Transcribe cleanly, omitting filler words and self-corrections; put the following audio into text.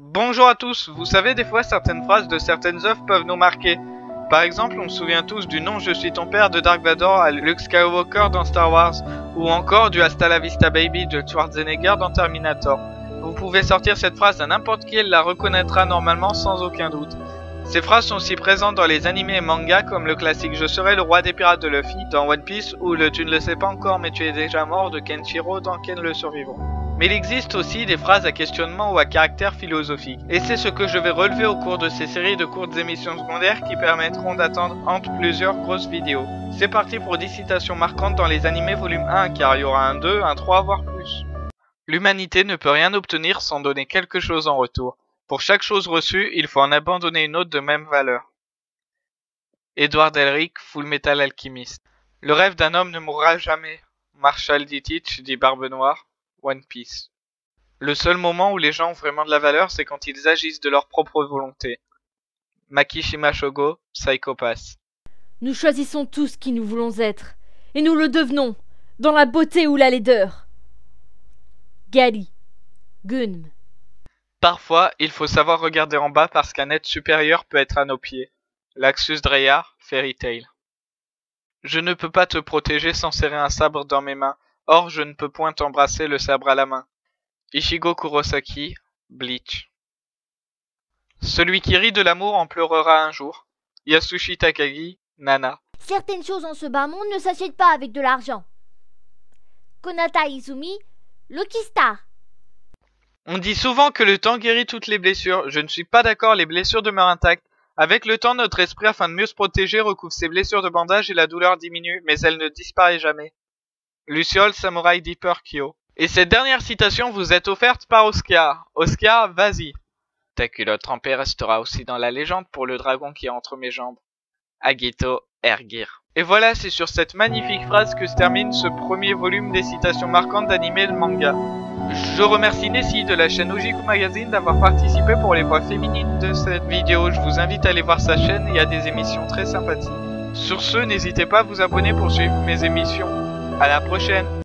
Bonjour à tous, vous savez des fois certaines phrases de certaines œuvres peuvent nous marquer. Par exemple, on se souvient tous du nom Je suis ton père de Dark Vador à Luke Skywalker dans Star Wars, ou encore du Hasta la vista baby de Schwarzenegger dans Terminator. Vous pouvez sortir cette phrase à n'importe qui, elle la reconnaîtra normalement sans aucun doute. Ces phrases sont aussi présentes dans les animés et mangas comme le classique Je serai le roi des pirates de Luffy dans One Piece ou le Tu ne le sais pas encore mais tu es déjà mort de Kenshiro dans Ken le survivant. Mais il existe aussi des phrases à questionnement ou à caractère philosophique. Et c'est ce que je vais relever au cours de ces séries de courtes émissions secondaires qui permettront d'attendre entre plusieurs grosses vidéos. C'est parti pour 10 citations marquantes dans les animés volume 1 car il y aura un 2, un 3 voire plus. L'humanité ne peut rien obtenir sans donner quelque chose en retour. Pour chaque chose reçue, il faut en abandonner une autre de même valeur. Edward Elric, Full Metal Alchemist. Le rêve d'un homme ne mourra jamais. Marshall D. Teach, dit Barbe Noire. One Piece. Le seul moment où les gens ont vraiment de la valeur, c'est quand ils agissent de leur propre volonté. Makishima Shogo, Psycho Pass. Nous choisissons tous qui nous voulons être, et nous le devenons, dans la beauté ou la laideur. Gali, Gunm. Parfois, il faut savoir regarder en bas parce qu'un être supérieur peut être à nos pieds. Laxus Dreyar, Fairy Tail. Je ne peux pas te protéger sans serrer un sabre dans mes mains. Or, je ne peux point t'embrasser le sabre à la main. Ichigo Kurosaki, Bleach. Celui qui rit de l'amour en pleurera un jour. Yasushi Takagi, Nana. Certaines choses en ce bas monde ne s'achètent pas avec de l'argent. Konata Izumi, Lucky Star. On dit souvent que le temps guérit toutes les blessures. Je ne suis pas d'accord, les blessures demeurent intactes. Avec le temps, notre esprit, afin de mieux se protéger, recouvre ses blessures de bandage et la douleur diminue, mais elle ne disparaît jamais. Luciole Samurai Deeper Kyo. Et cette dernière citation vous est offerte par Oscar. Oscar, vas-y. Ta culotte trempée restera aussi dans la légende pour le dragon qui est entre mes jambes. Agito Ergir. Et voilà, c'est sur cette magnifique phrase que se termine ce premier volume des citations marquantes d'anime et de manga. Je remercie Nessie de la chaîne Ojiku Magazine d'avoir participé pour les voix féminines de cette vidéo. Je vous invite à aller voir sa chaîne, il y a des émissions très sympathiques. Sur ce, n'hésitez pas à vous abonner pour suivre mes émissions. À la prochaine!